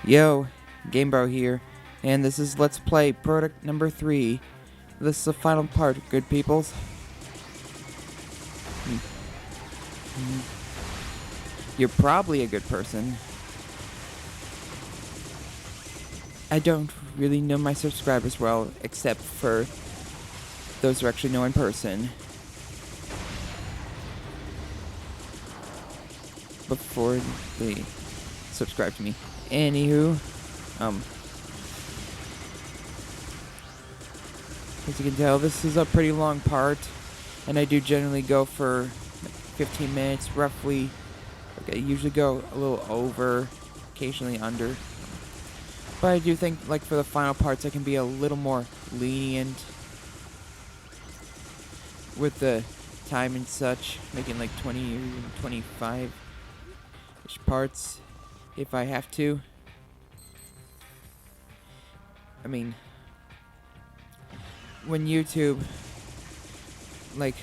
Yo, GameBro here, and this is Let's Play product number 3. This is the final part, good peoples. You're probably a good person. I don't really know my subscribers well, except for those who actually know in person. Before they subscribe to me. Anywho, as you can tell, this is a pretty long part, and I do generally go for 15 minutes, roughly. Like I usually go a little over, occasionally under. But I do think, like, for the final parts, I can be a little more lenient with the time and such, making like 20 or 25-ish parts if I have to. I mean, when YouTube, like,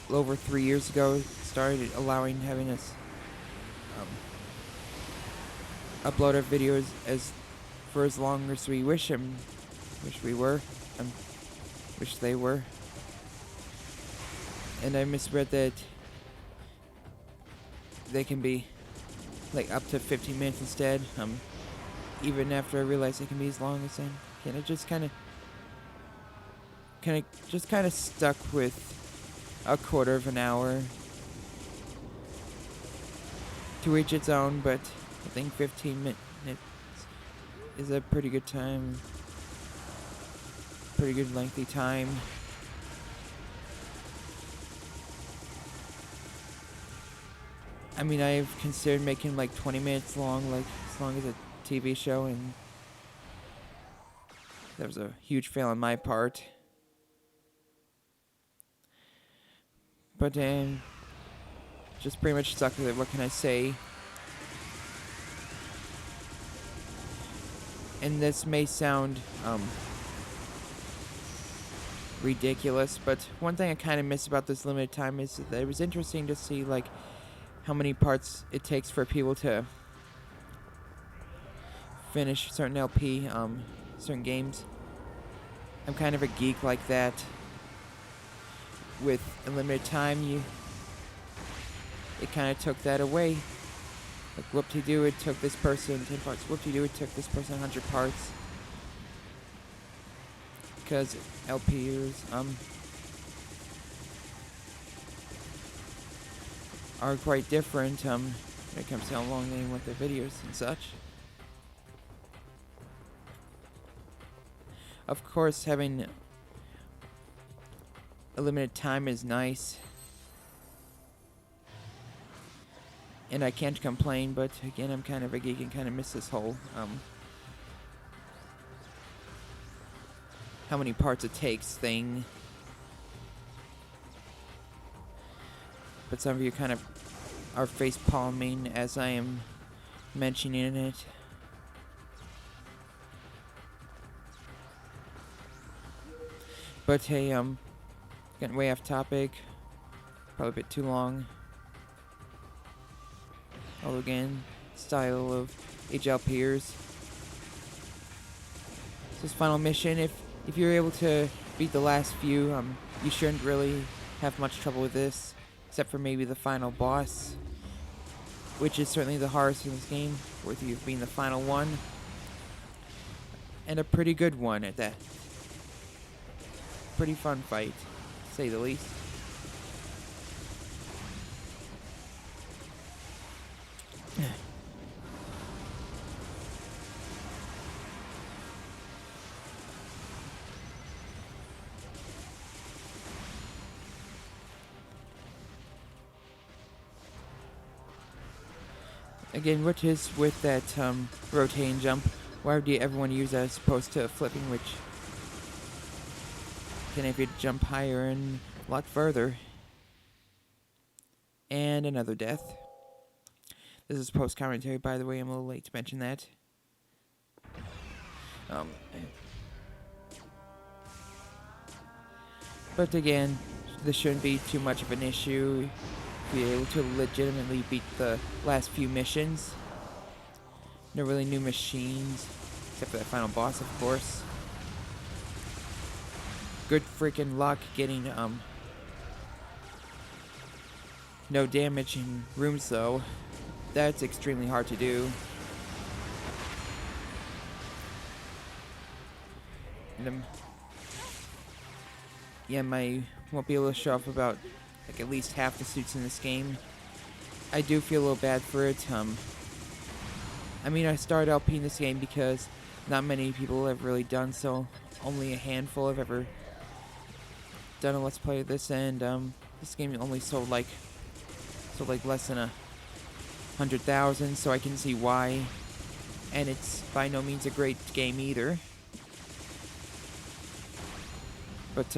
over 3 years ago, started having us upload our videos for as long as we wish they were, and I misread that they can be like up to 15 minutes instead. Even after I realized they can be as long as then, and I just kind of stuck with a quarter of an hour. To each its own, but I think 15 minutes is a pretty good time. Pretty good lengthy time. I mean, I've considered making like 20 minutes long, like as long as a TV show, and that was a huge fail on my part. But just pretty much stuck with it. What can I say? And this may sound ridiculous, but one thing I kind of miss about this limited time is that it was interesting to see like how many parts it takes for people to finish certain certain games. I'm kind of a geek like that. With a limited time, it kind of took that away. Like, whoop-de-doo, it took this person 10 parts. Whoop-de-doo, it took this person 100 parts. Because LPers, are quite different, when it comes to how long they want their videos and such. Of course, having a limited time is nice. And I can't complain, but again, I'm kind of a geek and kind of miss this whole, how many parts it takes thing. But some of you kind of are face-palming as I am mentioning it. But hey, getting way off topic. Probably a bit too long. Although again, style of HLPers. This final mission, if you're able to beat the last few, you shouldn't really have much trouble with this, except for maybe the final boss, which is certainly the hardest in this game, worth you being the final one, and a pretty good one at that. Pretty fun fight, to say the least. Again, which is with that rotate and jump, why would you ever want to use that as opposed to flipping, which can have you jump higher and a lot further. And another death. This is post-commentary, by the way. I'm a little late to mention that. But again, this shouldn't be too much of an issue. Be able to legitimately beat the last few missions. No really new machines, except for that final boss, of course. Good freaking luck getting no damage in rooms though. That's extremely hard to do. And yeah, won't be able to show off about like at least half the suits in this game. I do feel a little bad for it. I mean, I started LP in this game because not many people have really done so. Only a handful have ever done a let's play of this, and this game only sold like less than 100,000, so I can see why. And it's by no means a great game either. But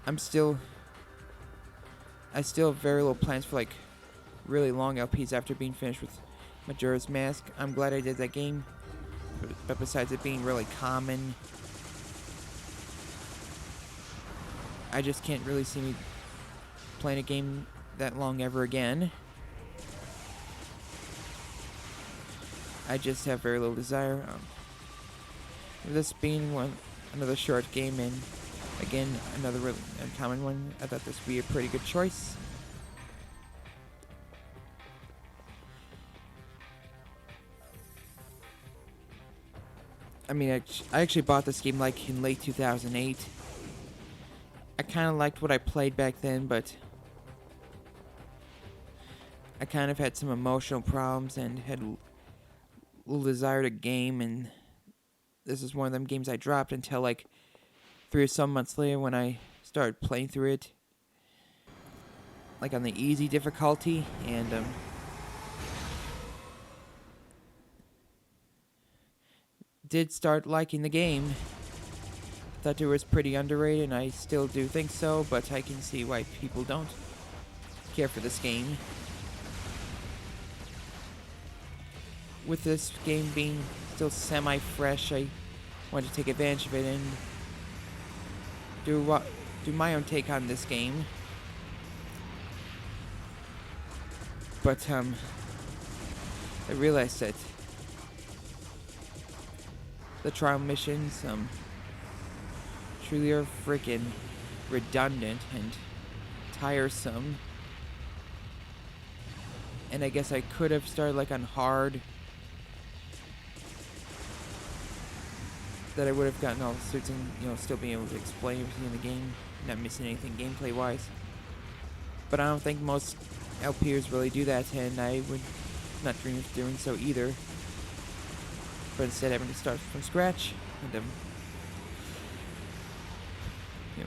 I still have very little plans for like really long LPs after being finished with Majora's Mask. I'm glad I did that game, but besides it being really common, I just can't really see me playing a game that long ever again. I just have very little desire. This being another short game, and again another really uncommon one, I thought this would be a pretty good choice. I mean, I actually bought this game like in late 2008. I kind of liked what I played back then, but I kind of had some emotional problems and had little desire to game, and this is one of them games I dropped until like 3 or some months later when I started playing through it, like on the easy difficulty, and did start liking the game. Thought it was pretty underrated, and I still do think so, but I can see why people don't care for this game. With this game being still semi-fresh, I wanted to take advantage of it and do my own take on this game. But I realized that the trial missions truly are freaking redundant and tiresome. And I guess I could have started like on hard, that I would have gotten all the suits and, you know, still being able to explain everything in the game, not missing anything gameplay wise. But I don't think most LPers really do that, and I would not dream of doing so either. But instead having to start from scratch, and you know,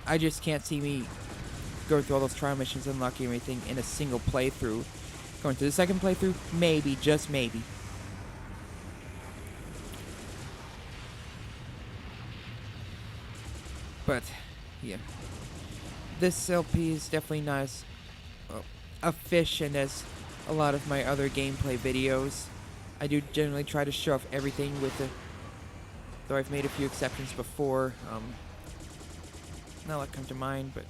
I just can't see me going through all those trial missions, unlocking everything in a single playthrough. Going to the second playthrough, maybe, just maybe. But yeah, this LP is definitely not as efficient as a lot of my other gameplay videos. I do generally try to show off everything with the, though I've made a few exceptions before. Not a lot come to mind, but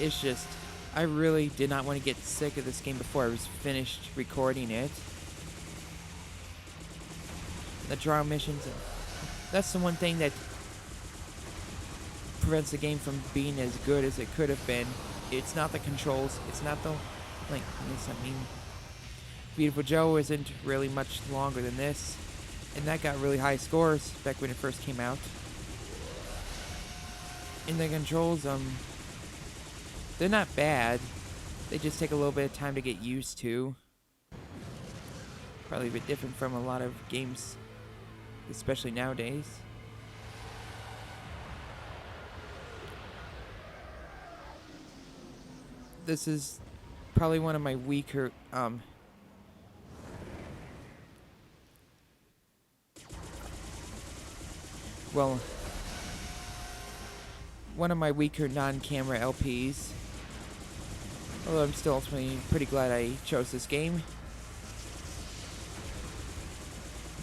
it's just, I really did not want to get sick of this game before I was finished recording it. The trial missions, that's the one thing that prevents the game from being as good as it could have been. It's not the controls, it's not the, like, I mean, Beautiful Joe isn't really much longer than this, and that got really high scores back when it first came out. And the controls, they're not bad, they just take a little bit of time to get used to. Probably a bit different from a lot of games, especially nowadays. This is probably one of my weaker, well, one of my weaker non-camera LPs. Although I'm still ultimately pretty glad I chose this game.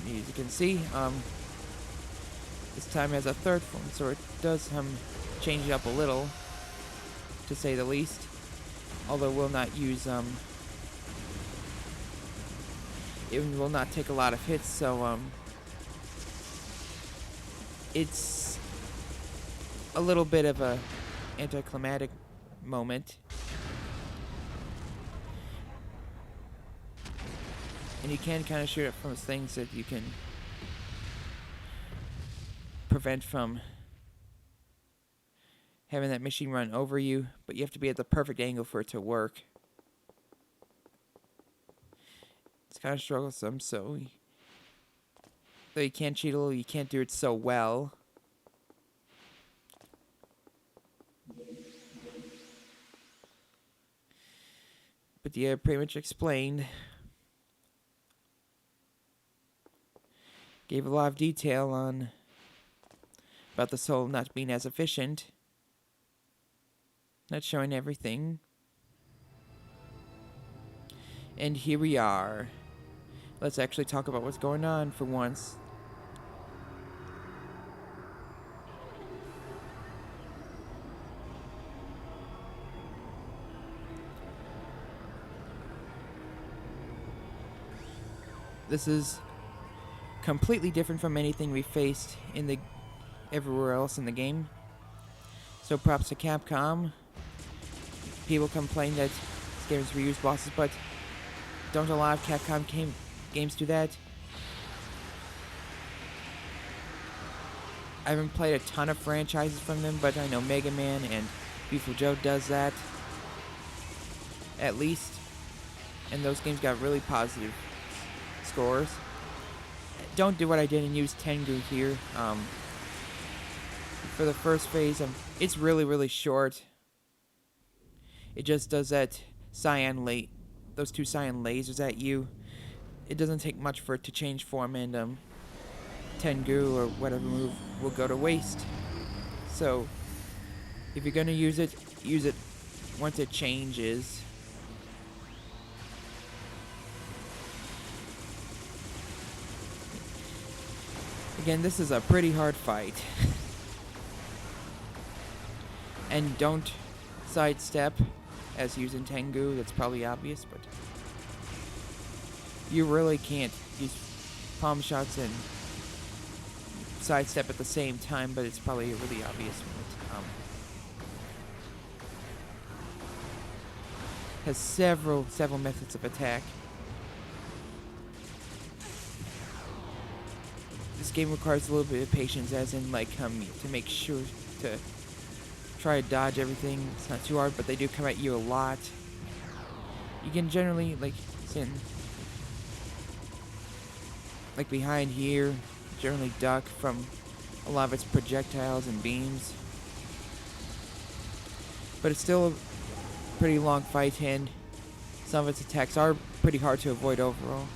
As you can see, this time has a third phone, so it does change it up a little. to say the least. Although it will not use it will not take a lot of hits, so it's a little bit of a anticlimactic moment. And you can kind of shoot it from things that you can prevent from having that machine run over you, but you have to be at the perfect angle for it to work. It's kind of strugglesome, so though you can't cheat a little, you can't do it so well. But yeah, pretty much explained. Gave a lot of detail on about the soul not being as efficient. Not showing everything. And here we are. Let's actually talk about what's going on for once. This is completely different from anything we faced in the everywhere else in the game. So props to Capcom. People complain that this game is reused bosses, but don't a lot of Capcom games do that? I haven't played a ton of franchises from them, but I know Mega Man and Beautiful Joe does that. At least. And those games got really positive scores. Don't do what I did and use Tengu here. For the first phase, it's really short. It just does that those two cyan lasers at you. It doesn't take much for it to change form, and Tengu or whatever move will go to waste. So if you're gonna use it once it changes. Again, this is a pretty hard fight. And don't sidestep as using Tengu. That's probably obvious, but you really can't use palm shots and sidestep at the same time, but it's probably really obvious when it has several methods of attack. This game requires a little bit of patience, as in to make sure to try to dodge everything. It's not too hard, but they do come at you a lot. You can generally sit behind here, generally duck from a lot of its projectiles and beams. But it's still a pretty long fight, and some of its attacks are pretty hard to avoid overall.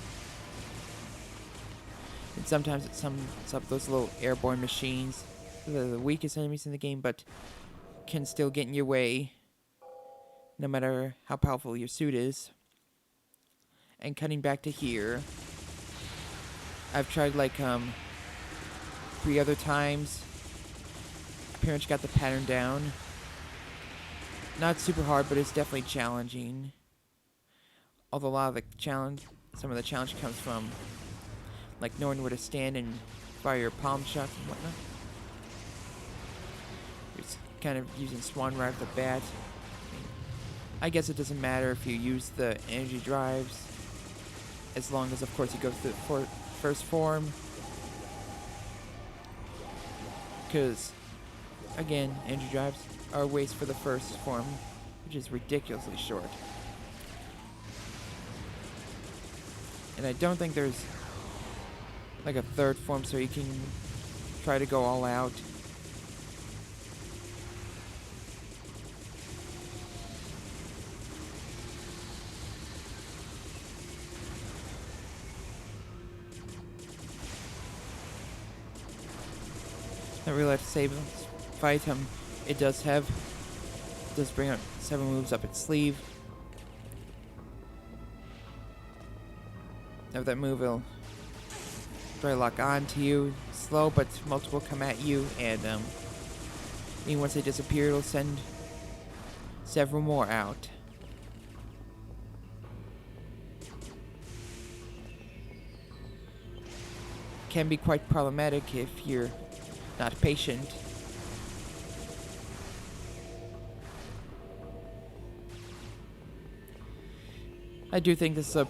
And sometimes it summons up those little airborne machines. They're the weakest enemies in the game, but can still get in your way, no matter how powerful your suit is. And cutting back to here, I've tried 3 other times. I pretty much got the pattern down. Not super hard, but it's definitely challenging. Although some of the challenge comes from knowing where to stand and fire your palm shots and whatnot. It's kind of using Swan right off the bat. I guess it doesn't matter if you use the energy drives, as long as, of course, you go through the first form. Because, again, energy drives are a waste for the first form, which is ridiculously short. And I don't think there's a third form, so you can try to go all out. Not really like to save fight him. It does bring out 7 moves up its sleeve. Now that move will try to lock on to you. Slow, but multiple come at you, and once they disappear, it'll send several more out. Can be quite problematic if you're not patient. I do think this is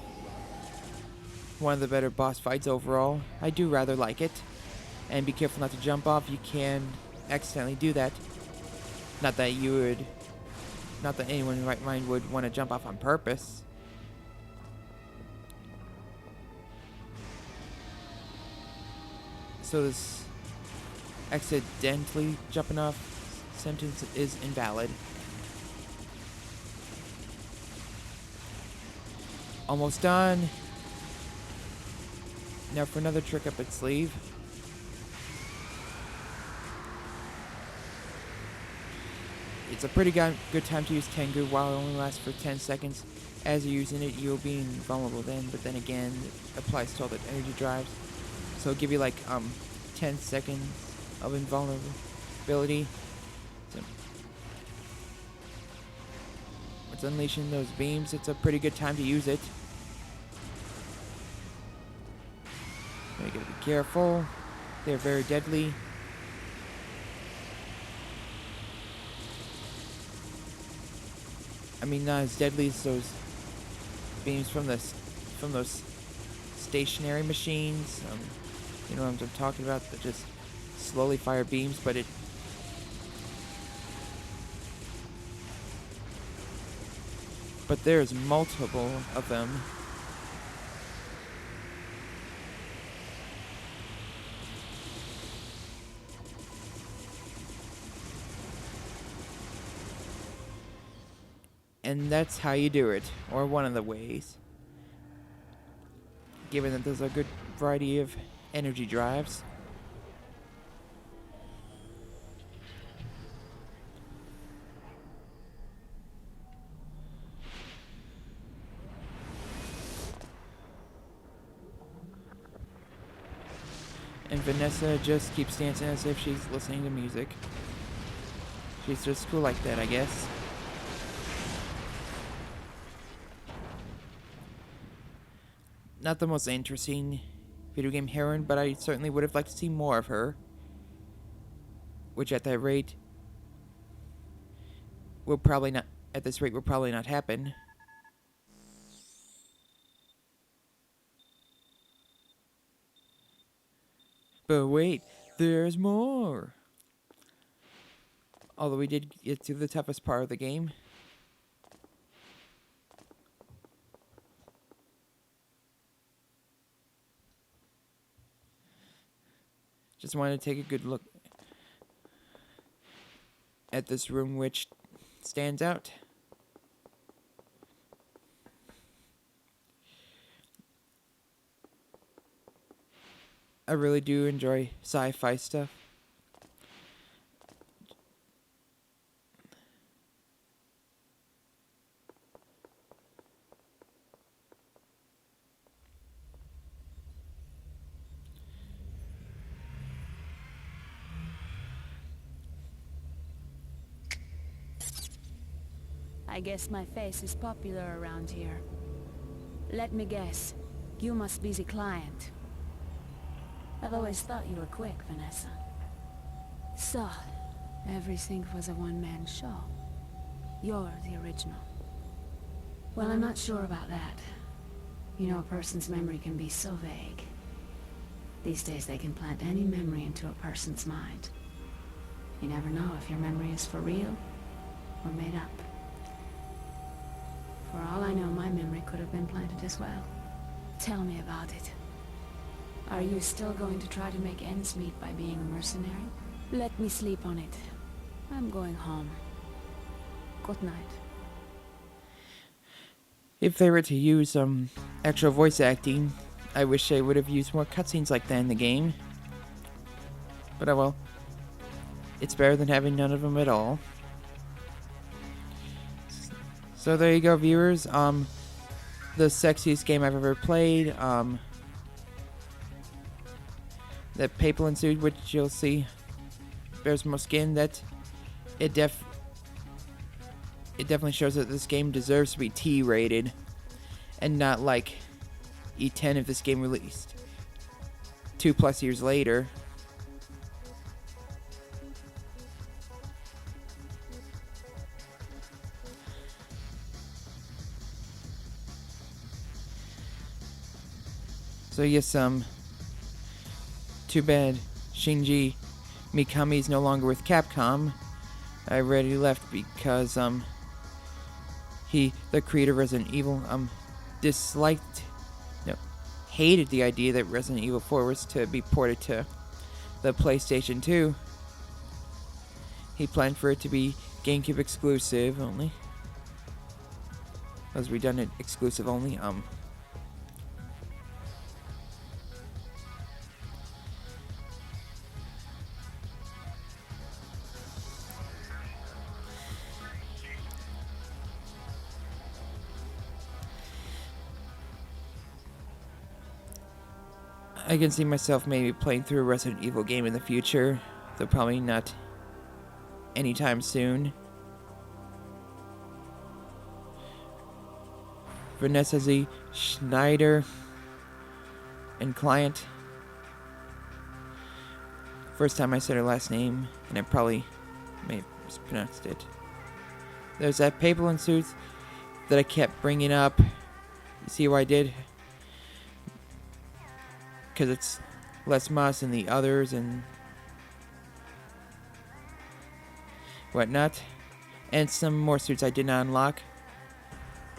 one of the better boss fights overall. I do rather like it. And be careful not to jump off. You can accidentally do that. Not that anyone in their right mind would want to jump off on purpose. So this accidentally jumping off sentence is invalid. Almost done. Now for another trick up its sleeve. It's a pretty good time to use Tengu while it only lasts for 10 seconds. As you're using it, you'll be invulnerable then, but then again, it applies to all the energy drives. So it'll give you like 10 seconds of invulnerability. So it's unleashing those beams. It's a pretty good time to use it. You gotta be careful. They're very deadly. I mean, not as deadly as those beams from those stationary machines. You know what I'm talking about? That just slowly fire beams, but there's multiple of them. And that's how you do it, or one of the ways. Given that there's a good variety of energy drives. And Vanessa just keeps dancing as if she's listening to music. She's just cool like that, I guess. Not the most interesting video game heroine, but I certainly would have liked to see more of her. Which at that rate will probably not happen. But wait, there's more. Although we did get to the toughest part of the game. Just wanted to take a good look at this room, which stands out. I really do enjoy sci-fi stuff. I guess my face is popular around here. Let me guess. You must be the client. I've always thought you were quick, Vanessa. So, everything was a one-man show. You're the original. Well, I'm not sure about that. You know, a person's memory can be so vague. These days they can plant any memory into a person's mind. You never know if your memory is for real or made up. For all I know, my memory could have been planted as well. Tell me about it. Are you still going to try to make ends meet by being a mercenary? Let me sleep on it. I'm going home. Good night. If they were to use actual voice acting, I wish they would have used more cutscenes like that in the game. But oh well. It's better than having none of them at all. So there you go, viewers. The sexiest game I've ever played. The Papal Ensued, which you'll see bears more skin. That it it definitely shows that this game deserves to be T-rated and not like E10 if this game released 2+ years later. So yes, too bad Shinji Mikami is no longer with Capcom. I already left because the creator of Resident Evil, disliked, no, hated the idea that Resident Evil 4 was to be ported to the PlayStation 2. He planned for it to be GameCube exclusive only. It was redundant exclusive only. I can see myself maybe playing through a Resident Evil game in the future, though probably not anytime soon. Vanessa Z. Schneider and client. First time I said her last name, and I probably may have mispronounced it. There's that paper and suits that I kept bringing up. You see why I did? Because it's less moss than the others and whatnot. And some more suits I did not unlock,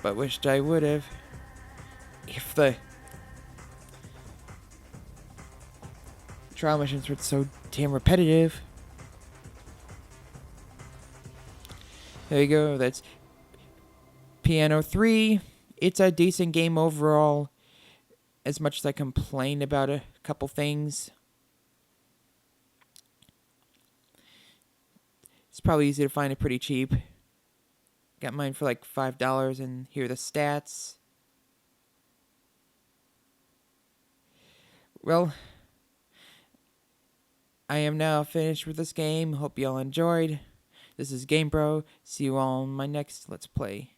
but wished I would have. If the trial missions were so damn repetitive. There you go, that's P.N.03. It's a decent game overall, as much as I complained about a couple things. It's probably easy to find it pretty cheap. Got mine for like $5, and here are the stats. Well, I am now finished with this game. Hope you all enjoyed. This is GameBro. See you all in my next Let's Play.